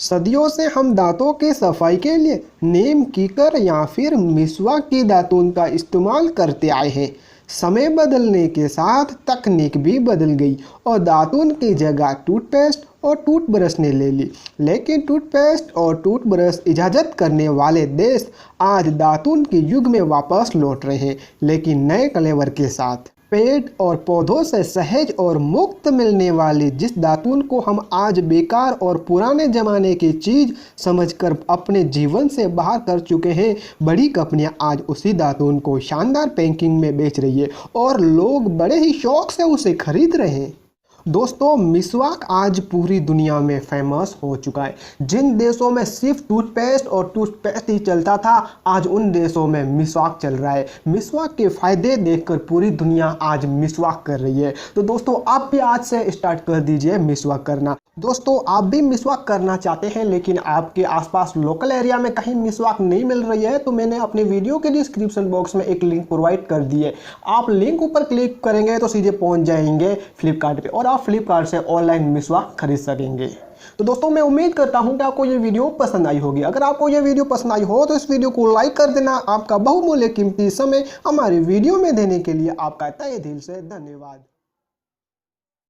सदियों से हम दांतों की सफाई के लिए नीम कीकर या फिर मिसवाक की दातून का इस्तेमाल करते आए हैं। समय बदलने के साथ तकनीक भी बदल गई और दातून की जगह टूथपेस्ट और टूथब्रश ने ले ली। लेकिन टूथपेस्ट और टूथब्रश इजाज़त करने वाले देश आज दातून के युग में वापस लौट रहे हैं, लेकिन नए कलेवर के साथ। पेड़ और पौधों से सहज और मुक्त मिलने वाली जिस दातून को हम आज बेकार और पुराने ज़माने की चीज़ समझकर अपने जीवन से बाहर कर चुके हैं, बड़ी कंपनियां आज उसी दातून को शानदार पैकिंग में बेच रही है और लोग बड़े ही शौक से उसे खरीद रहे हैं। दोस्तों, मिसवाक आज पूरी दुनिया में फेमस हो चुका है। जिन देशों में सिर्फ टूथपेस्ट और टूथपेस्ट ही चलता था, आज उन देशों में मिसवाक चल रहा है। मिसवाक के फ़ायदे देखकर पूरी दुनिया आज मिसवाक कर रही है। तो दोस्तों, आप भी आज से स्टार्ट कर दीजिए मिसवाक करना। दोस्तों, आप भी मिसवाक करना चाहते हैं लेकिन आपके आसपास लोकल एरिया में कहीं मिसवाक नहीं मिल रही है, तो मैंने अपने वीडियो के डिस्क्रिप्शन बॉक्स में एक लिंक प्रोवाइड कर दी है। आप लिंक ऊपर क्लिक करेंगे तो सीधे पहुंच जाएंगे फ्लिपकार्ट पे और आप फ्लिपकार्ट से ऑनलाइन मिसवाक खरीद सकेंगे। तो दोस्तों, मैं उम्मीद करता हूं कि आपको ये वीडियो पसंद आई होगी। अगर आपको ये वीडियो पसंद आई हो तो इस वीडियो को लाइक कर देना। आपका बहुमूल्य कीमती समय हमारे वीडियो में देने के लिए आपका तहे दिल से धन्यवाद।